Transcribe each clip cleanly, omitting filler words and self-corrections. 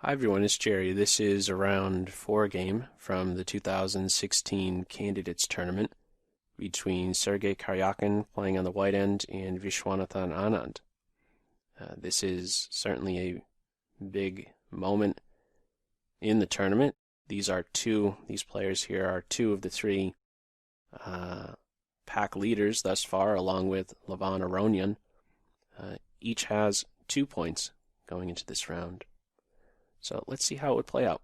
Hi everyone, it's Jerry. This is a round 4 game from the 2016 Candidates Tournament between Sergey Karjakin playing on the white end and Viswanathan Anand. This is certainly a big moment in the tournament. These players here are two of the three pack leaders thus far, along with Levan Aronian. Each has 2 points going into this round. So let's see how it would play out.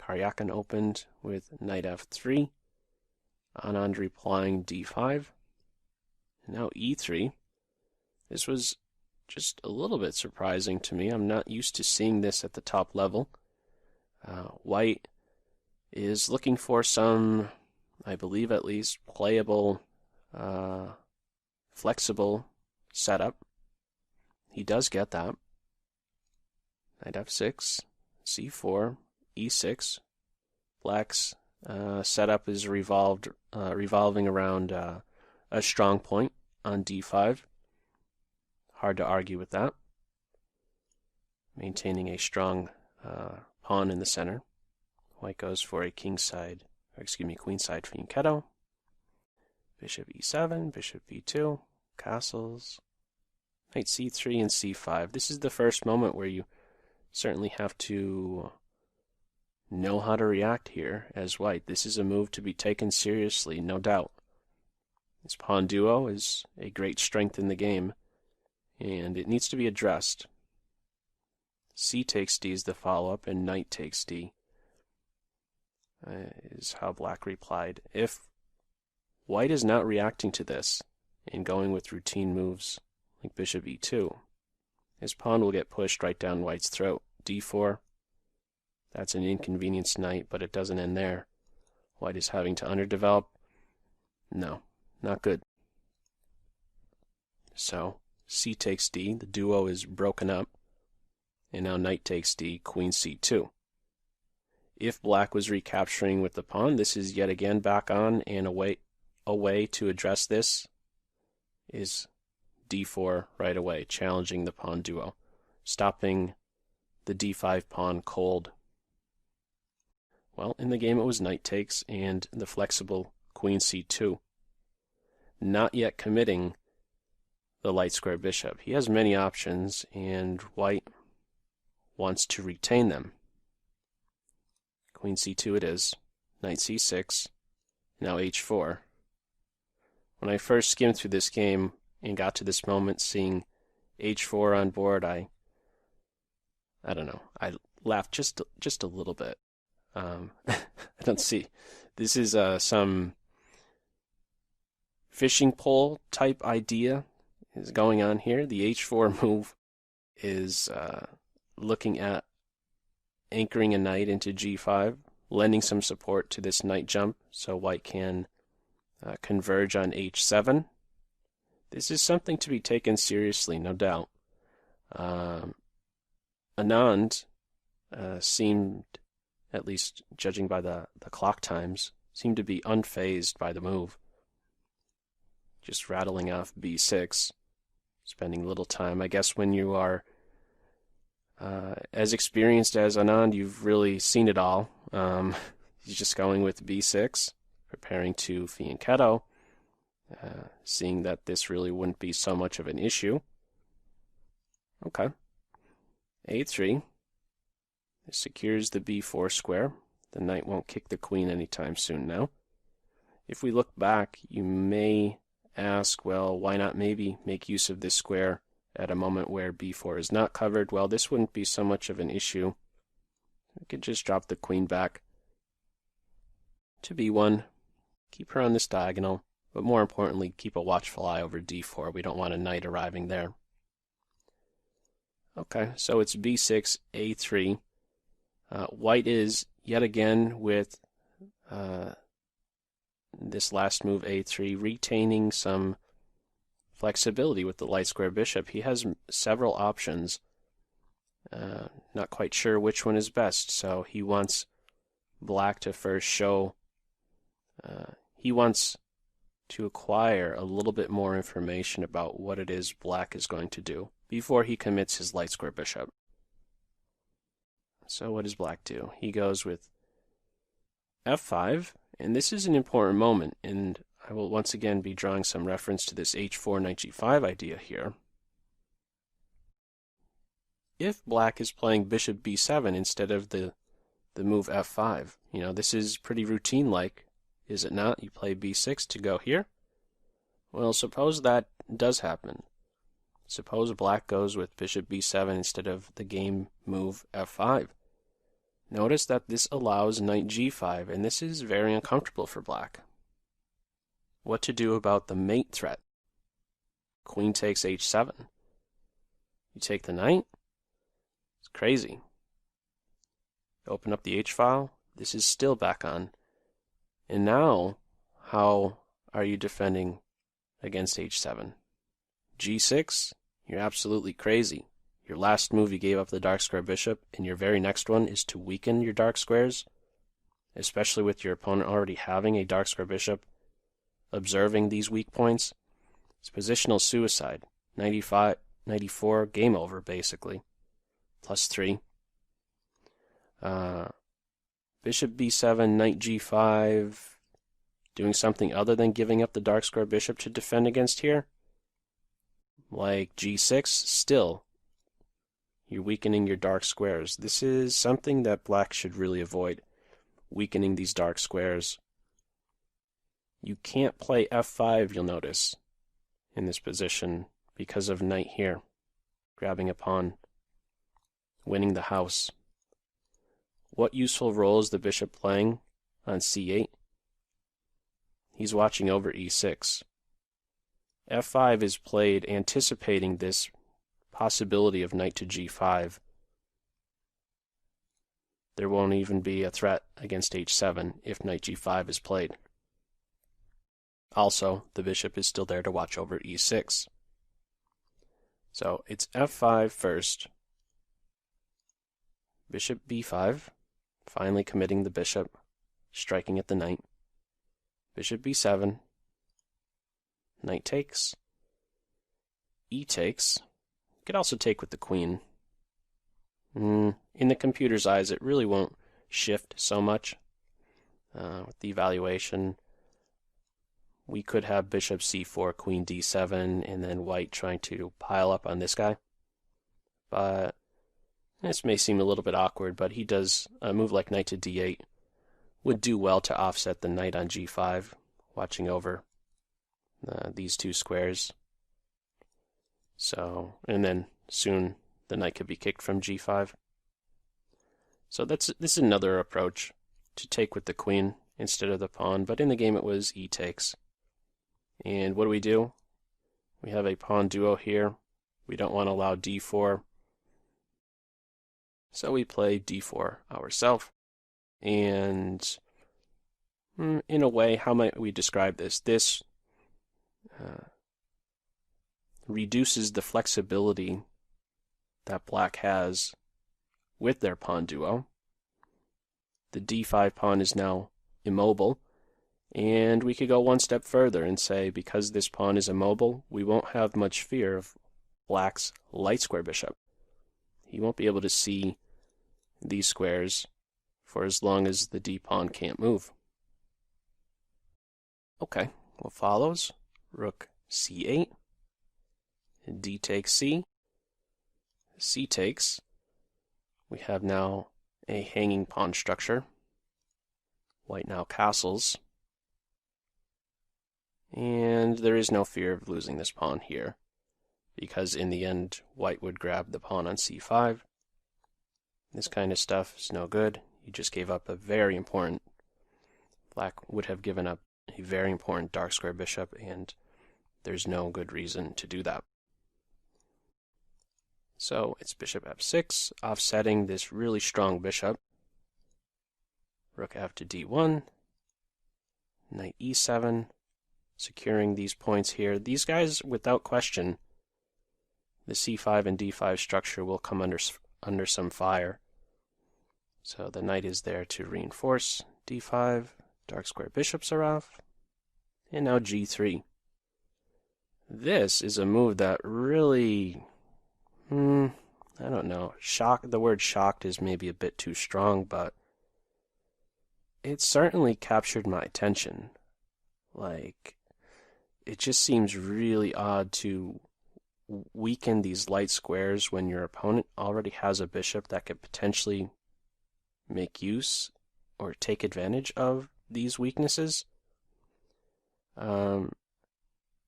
Karjakin opened with knight f3, Anand replying d5, and now e3. This was just a little bit surprising to me. I'm not used to seeing this at the top level. White is looking for some, I believe at least, playable, flexible setup. He does get that. Knight f6, c4, e6. Black's setup is revolving around a strong point on d5. Hard to argue with that. Maintaining a strong pawn in the center. White goes for a queenside fianchetto. Bishop e7, bishop b2, castles, knight c3 and c5. This is the first moment where you certainly have to know how to react here as white. This is a move to be taken seriously, no doubt. This pawn duo is a great strength in the game, and it needs to be addressed. C takes d is the follow-up, and knight takes d is how black replied. If white is not reacting to this and going with routine moves like bishop e2, his pawn will get pushed right down white's throat. d4, that's an inconvenienced knight, but it doesn't end there. White is having to underdevelop. No, not good. So, c takes d, the duo is broken up, and now knight takes d, queen c2. If black was recapturing with the pawn, this is yet again back on, and a way to address this is d4 right away, challenging the pawn duo, stopping the d5 pawn cold. Well, in the game it was knight takes and the flexible queen c2. Not yet committing the light square bishop. He has many options, and white wants to retain them. Queen c2 it is, knight c6, now h4. When I first skimmed through this game and got to this moment, seeing h4 on board, I don't know, I laughed just a little bit. I don't see. This is some fishing pole type idea is going on here. The h4 move is looking at anchoring a knight into g5, lending some support to this knight jump so white can converge on h7. This is something to be taken seriously, no doubt. Anand seemed, at least judging by the clock times, seemed to be unfazed by the move. Just rattling off b6, spending little time. I guess when you are as experienced as Anand, you've really seen it all. He's just going with b6, preparing to fianchetto, seeing that this really wouldn't be so much of an issue. Okay. a3. This secures the b4 square. The knight won't kick the queen anytime soon now. If we look back, you may ask, well, why not maybe make use of this square at a moment where b4 is not covered? Well, this wouldn't be so much of an issue. We could just drop the queen back to b1, keep her on this diagonal, but more importantly, keep a watchful eye over d4. We don't want a knight arriving there. Okay, so it's b6, a3. White is, yet again, with this last move, a3, retaining some flexibility with the light square bishop. He has several options. Not quite sure which one is best, so he wants black to first show. He wants to acquire a little bit more information about what it is black is going to do before he commits his light square bishop. So what does black do? He goes with f5, and this is an important moment, and I will once again be drawing some reference to this h4 knight g5 idea here. If black is playing bishop b7 instead of the move f5, this is pretty routine-like, is it not? You play b6 to go here. Well, suppose that does happen. Suppose black goes with bishop b7 instead of the game move f5. Notice that this allows knight g5, and this is very uncomfortable for black. What to do about the mate threat? Queen takes h7. You take the knight? It's crazy. Open up the h-file. This is still back on. And now, how are you defending against h7? g6? You're absolutely crazy. Your last move you gave up the dark square bishop, and your very next one is to weaken your dark squares, especially with your opponent already having a dark square bishop, observing these weak points. It's positional suicide. 95, 94, game over, basically. +3. Bishop b7, knight g5, doing something other than giving up the dark square bishop to defend against here? Like g6, still, you're weakening your dark squares. This is something that black should really avoid, weakening these dark squares. You can't play f5, you'll notice, in this position because of knight here, grabbing a pawn, winning the house. What useful role is the bishop playing on c8? He's watching over e6. f5 is played anticipating this possibility of knight to g5. There won't even be a threat against h7 if knight g5 is played. Also, the bishop is still there to watch over e6. So it's f5 first. Bishop b5, finally committing the bishop, striking at the knight. Bishop b7, knight takes, e takes. You could also take with the queen. In the computer's eyes, it really won't shift so much with the evaluation. We could have bishop c4, queen d7, and then white trying to pile up on this guy. But this may seem a little bit awkward, but he does a move like knight to d8 would do well to offset the knight on g5, watching over these two squares. So, and then soon the knight could be kicked from g5. So this is another approach to take with the queen instead of the pawn, but in the game it was e takes. And what do? We have a pawn duo here. We don't want to allow d4. So we play d4 ourselves. And in a way, how might we describe this? This reduces the flexibility that black has with their pawn duo. The d5 pawn is now immobile, and we could go one step further and say because this pawn is immobile, we won't have much fear of black's light square bishop. He won't be able to see these squares for as long as the d pawn can't move. Okay, what follows? Rook c8, d takes c, c takes. We have now a hanging pawn structure. White now castles. And there is no fear of losing this pawn here, because in the end, white would grab the pawn on c5. This kind of stuff is no good. You just gave up a very important, black would have given up a very important dark square bishop, and there's no good reason to do that. So it's bishop f6, offsetting this really strong bishop. Rook f to d1, knight e7, securing these points here. These guys, without question, the c5 and d5 structure will come under some fire. So the knight is there to reinforce d5, dark square bishops are off, and now g3. This is a move that really, I don't don't know. The word shocked is maybe a bit too strong, but it certainly captured my attention. Like, it just seems really odd to weaken these light squares when your opponent already has a bishop that could potentially make use or take advantage of these weaknesses.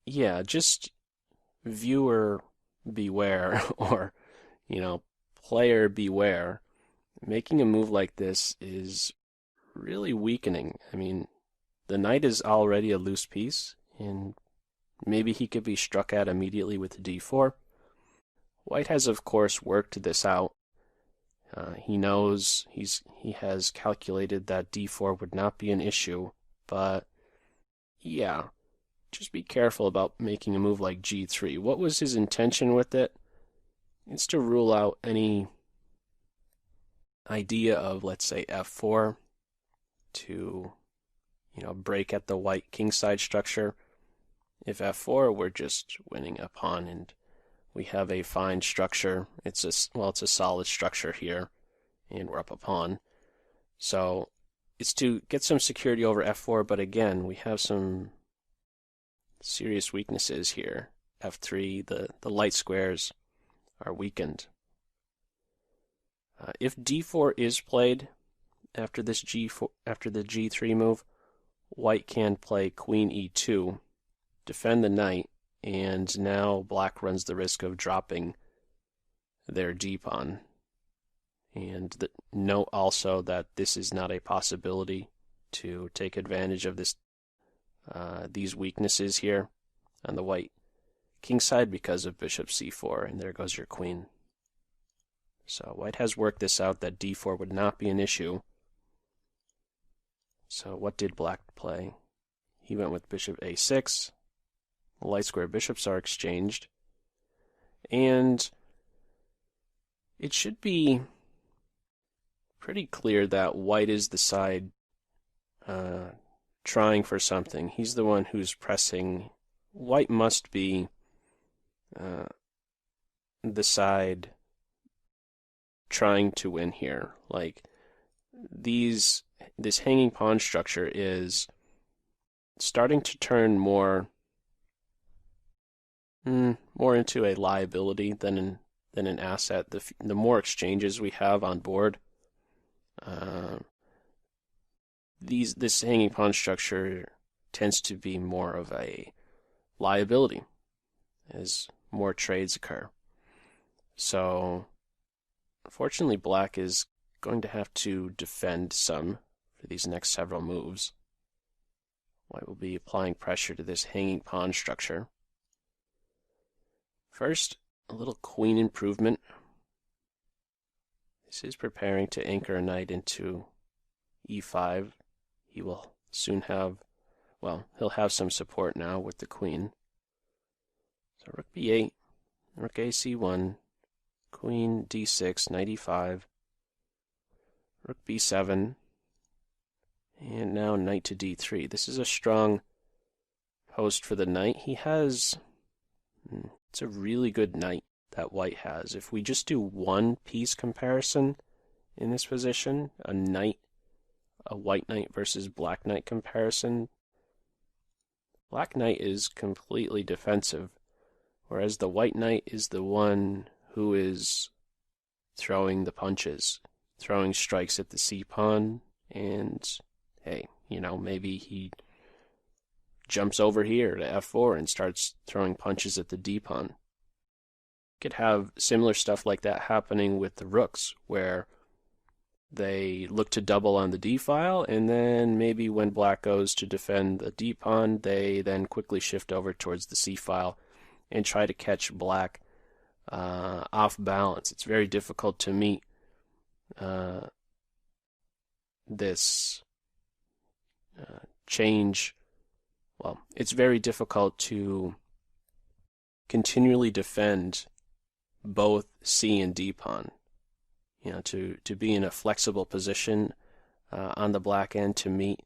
Yeah, just viewer beware, or, player beware. Making a move like this is really weakening. I mean, the knight is already a loose piece, and maybe he could be struck at immediately with d4. White has, of course, worked this out. He knows he has calculated that d4 would not be an issue, but yeah, just be careful about making a move like g3. What was his intention with it? It's to rule out any idea of, let's say, f4 to, break at the white kingside structure. If f4, we're just winning a pawn, and we have a fine structure. It's a solid structure here, and we're up a pawn. So it's to get some security over f4, but again, we have some serious weaknesses here. f3, the light squares are weakened. If d4 is played after the g3 move, white can play queen e2, defend the knight, and now black runs the risk of dropping their d-pawn. And note also that this is not a possibility to take advantage of these weaknesses here on the white kingside because of bishop c4, and there goes your queen. So white has worked this out that d4 would not be an issue. So what did black play? He went with bishop a6. The light square bishops are exchanged. And it should be pretty clear that white is the side trying for something. He's the one who's pressing. White must be the side trying to win here. Like, this hanging pawn structure is starting to turn more into a liability than an asset. The more exchanges we have on board, this hanging pawn structure tends to be more of a liability as more trades occur. So, unfortunately, black is going to have to defend some for these next several moves. White will be applying pressure to this hanging pawn structure. First, a little queen improvement. This is preparing to anchor a knight into e5. He will soon have, he'll have some support now with the queen. So rook b8, rook ac1, queen d6, knight e5, rook b7, and now knight to d3. This is a strong post for the knight. He has, it's a really good knight that white has. If we just do one piece comparison in this position, a white knight versus black knight comparison, black knight is completely defensive, whereas the white knight is the one who is throwing the punches, throwing strikes at the c-pawn, and hey, maybe he jumps over here to f4 and starts throwing punches at the d-pawn. Could have similar stuff like that happening with the rooks, where they look to double on the d-file, and then maybe when black goes to defend the d-pawn, they then quickly shift over towards the c-file and try to catch black off balance. It's very difficult to meet this change. It's very difficult to continually defend both c and d pawn. To be in a flexible position on the black end to meet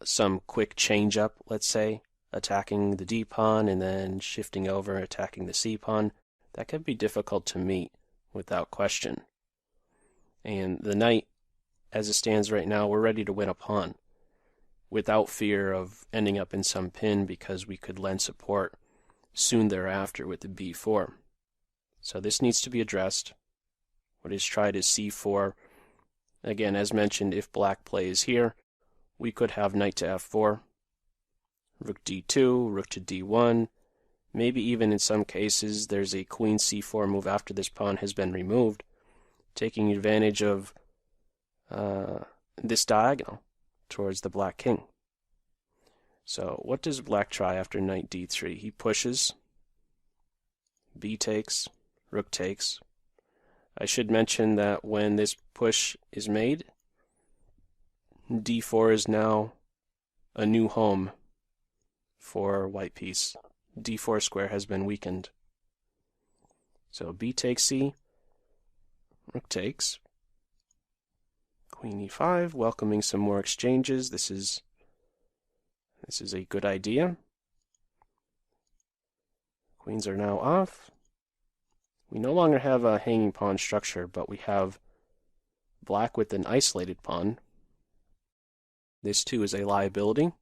some quick change up, let's say, attacking the d pawn and then shifting over, attacking the c pawn. That could be difficult to meet without question. And the knight, as it stands right now, we're ready to win a pawn without fear of ending up in some pin, because we could lend support soon thereafter with the b4. So this needs to be addressed. What is tried is c4. Again, as mentioned, if black plays here, we could have knight to f4, rook d2, rook to d1. Maybe even in some cases there's a queen c4 move after this pawn has been removed, taking advantage of this diagonal towards the black king. So what does black try after knight d3? He pushes, b takes, rook takes. I should mention that when this push is made, d4 is now a new home for white piece. d4 square has been weakened. So b takes c, rook takes, queen e5, welcoming some more exchanges. This is a good idea. Queens are now off. We no longer have a hanging pawn structure, but we have black with an isolated pawn. This too is a liability.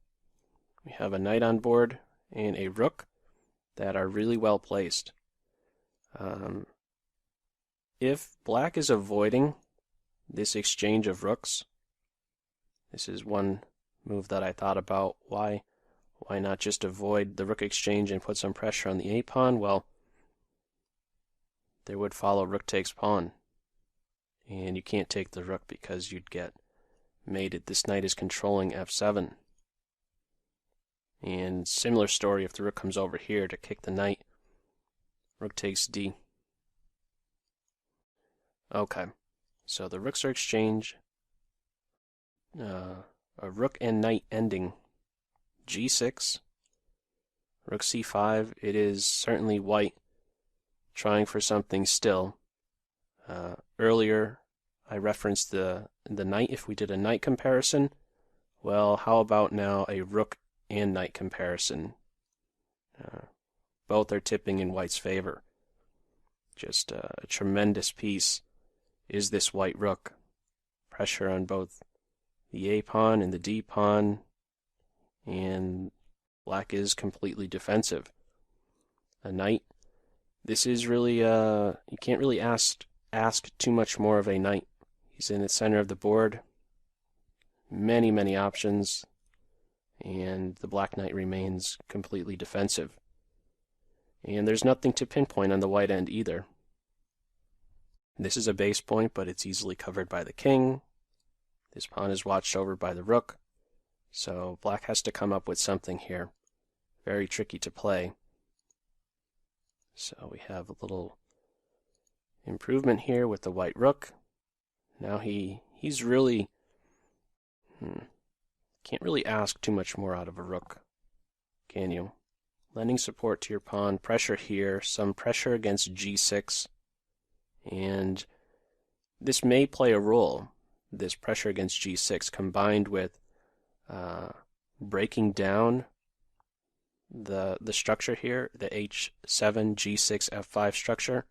We have a knight on board and a rook that are really well placed. If black is avoiding this exchange of rooks, this is one move that I thought about. Why not just avoid the rook exchange and put some pressure on the a pawn? Well, there would follow rook takes pawn, and you can't take the rook because you'd get mated. This knight is controlling f7. And similar story if the rook comes over here to kick the knight. Rook takes d. Okay, so the rooks are exchanged. A rook and knight ending. g6, rook c5. It is certainly white trying for something still. Earlier I referenced the knight. If we did a knight comparison, well, how about now a rook and knight comparison? Both are tipping in white's favor. Just a tremendous piece is this white rook. Pressure on both the a pawn and the d pawn, and black is completely defensive. A knight. This is really you can't really ask too much more of a knight. He's in the center of the board. Many options, and the black knight remains completely defensive. And there's nothing to pinpoint on the white end either. This is a base point, but it's easily covered by the king. This pawn is watched over by the rook. So black has to come up with something here. Very tricky to play. So we have a little improvement here with the white rook. Now he's really can't really ask too much more out of a rook, can you? Lending support to your pawn, pressure here, some pressure against g6, and this may play a role, this pressure against g6 combined with breaking down the structure here, the h7, g6, f5 structure.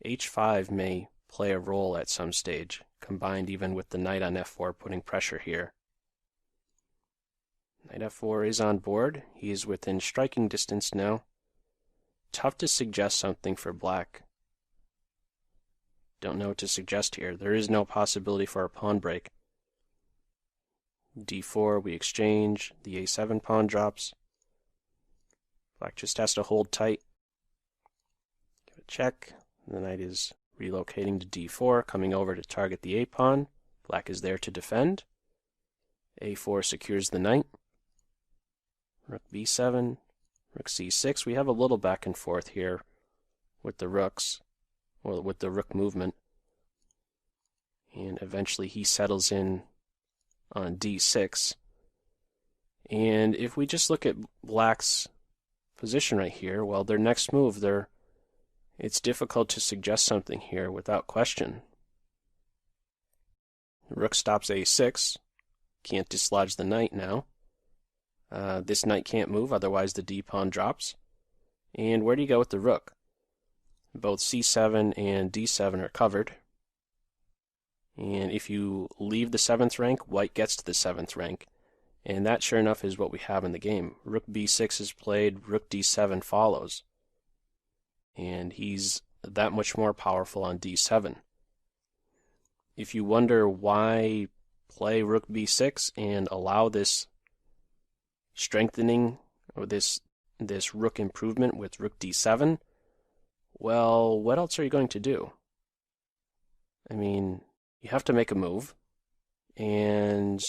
h5 may play a role at some stage, combined even with the knight on f4 putting pressure here. Knight f4 is on board. He is within striking distance now. Tough to suggest something for black. Don't know what to suggest here. There is no possibility for a pawn break. d4, we exchange. The a7 pawn drops. Black just has to hold tight. Give a check. The knight is relocating to d4, coming over to target the a pawn. Black is there to defend. a4 secures the knight. Rook b7, rook c6. We have a little back and forth here with the rooks, or with the rook movement. And eventually he settles in on d6. And if we just look at black's position right here, well, their next move, it's difficult to suggest something here without question. The rook stops a6. Can't dislodge the knight now. This knight can't move, otherwise the d pawn drops. And where do you go with the rook? both c7 and d7 are covered. And if you leave the 7th rank, white gets to the 7th rank. And that, sure enough, is what we have in the game. Rook b6 is played, rook d7 follows. And he's that much more powerful on d7. If you wonder why play rook b6 and allow this strengthening or this rook improvement with rook d7, well, what else are you going to do? I mean, you have to make a move, and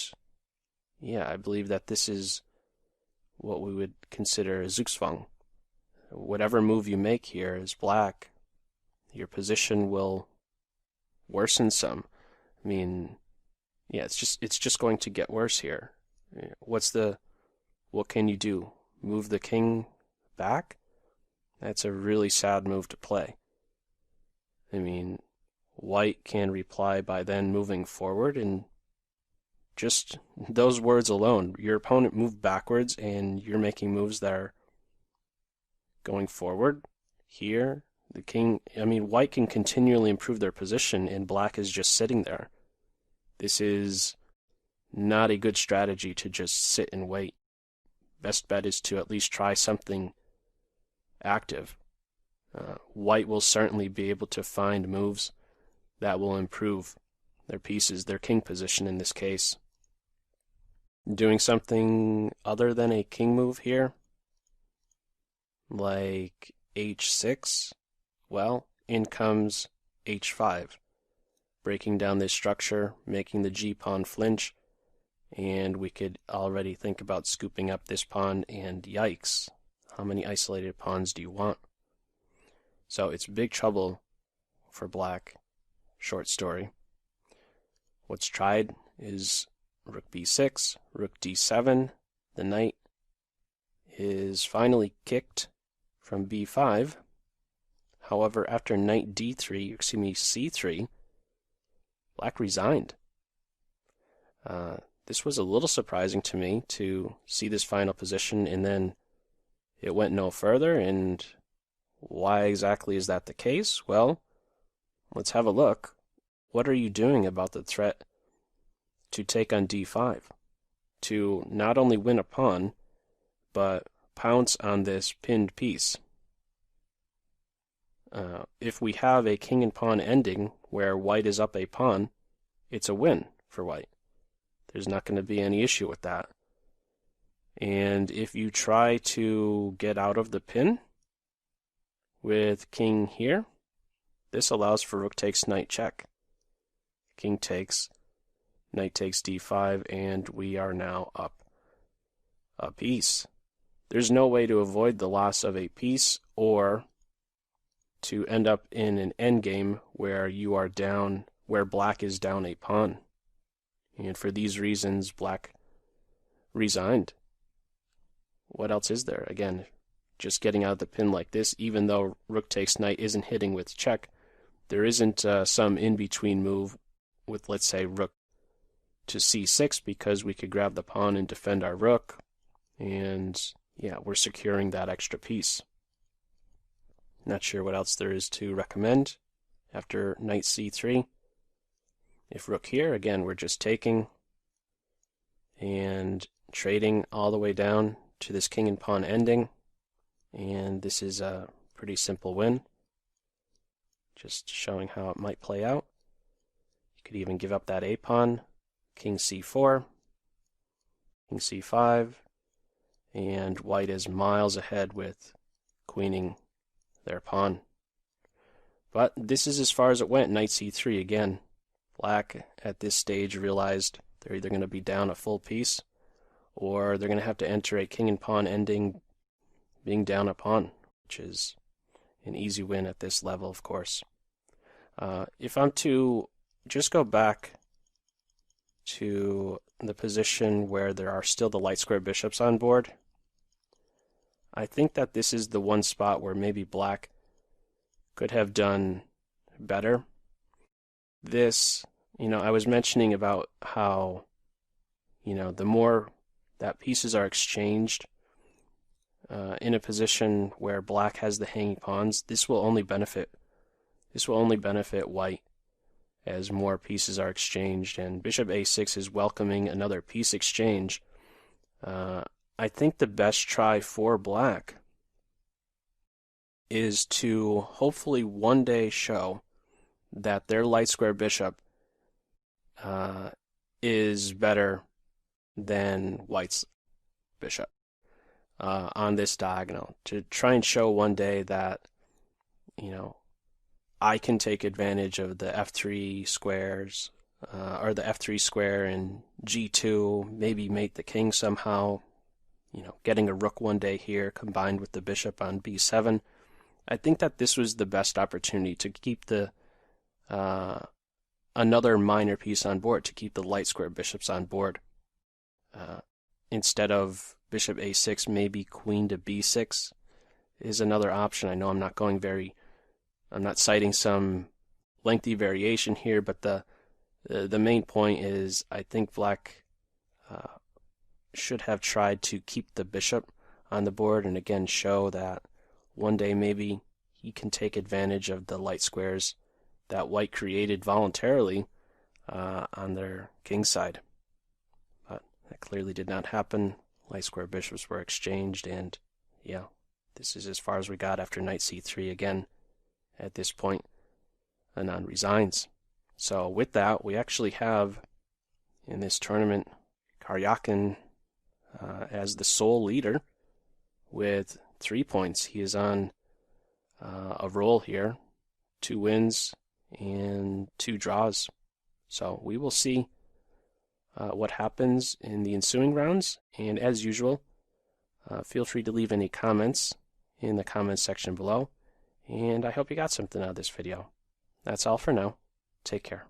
yeah, I believe that this is what we would consider a Zugzwang. Whatever move you make here as black, your position will worsen some. I mean, yeah, it's just going to get worse here. What can you do? Move the king back? That's a really sad move to play. I mean, white can reply by then moving forward, and just those words alone, your opponent moved backwards and you're making moves that are going forward. Here, the king, I mean, white can continually improve their position and black is just sitting there. This is not a good strategy to just sit and wait. Best bet is to at least try something active. White will certainly be able to find moves that will improve their pieces, their king position in this case. Doing something other than a king move here, like h6, well, in comes h5, breaking down this structure, making the g-pawn flinch, and we could already think about scooping up this pawn, and yikes, how many isolated pawns do you want? So it's big trouble for black. Short story. What's tried is rook b6, rook d7. The knight is finally kicked from b5. However, after knight c3, black resigned. This was a little surprising to me to see this final position, and then it went no further. And why exactly is that the case? Well, let's have a look. What are you doing about the threat to take on d5? To not only win a pawn, but pounce on this pinned piece. If we have a king and pawn ending where white is up a pawn, it's a win for white. There's not going to be any issue with that. And if you try to get out of the pin with king here, this allows for rook takes knight check. King takes, knight takes d5, and we are now up a piece. There's no way to avoid the loss of a piece or to end up in an endgame where you are down, where black is down a pawn. And for these reasons, black resigned. What else is there? Again, just getting out of the pin like this, even though rook takes knight isn't hitting with check, there isn't some in-between move with, let's say, rook to c6, because we could grab the pawn and defend our rook, and yeah, we're securing that extra piece. Not sure what else there is to recommend after knight c3. If rook here, again, we're just taking and trading all the way down to this king and pawn ending, and this is a pretty simple win. Just showing how it might play out. You could even give up that a pawn, king c4, king c5, and white is miles ahead with queening their pawn. But this is as far as it went. Knight c3 again. Black at this stage realized they're either going to be down a full piece, or they're going to have to enter a king and pawn ending being down a pawn, which is an easy win at this level, of course. If I'm to just go back to the position where there are still the light square bishops on board, I think that this is the one spot where maybe black could have done better. This, I was mentioning about how, the more that pieces are exchanged, in a position where black has the hanging pawns, this will only benefit white as more pieces are exchanged, and bishop a6 is welcoming another piece exchange. I think the best try for black is to hopefully one day show that their light square bishop is better than white's bishop on this diagonal. To try and show one day that, I can take advantage of the f3 squares, or the f3 square and g2, maybe mate the king somehow, getting a rook one day here combined with the bishop on b7. I think that this was the best opportunity to keep the another minor piece on board, to keep the light square bishops on board. Instead of bishop a6, maybe queen to b6 is another option. I know I'm not citing some lengthy variation here, but the main point is I think black should have tried to keep the bishop on the board and again show that one day maybe he can take advantage of the light squares that white created voluntarily on their king side. But that clearly did not happen. Light square bishops were exchanged, and yeah, this is as far as we got after knight c3 again. At this point, Anand resigns. So with that, we actually have in this tournament Karjakin as the sole leader with 3 points. He is on a roll here, 2 wins and 2 draws. So we will see what happens in the ensuing rounds. And as usual, feel free to leave any comments in the comments section below. And I hope you got something out of this video. That's all for now. Take care.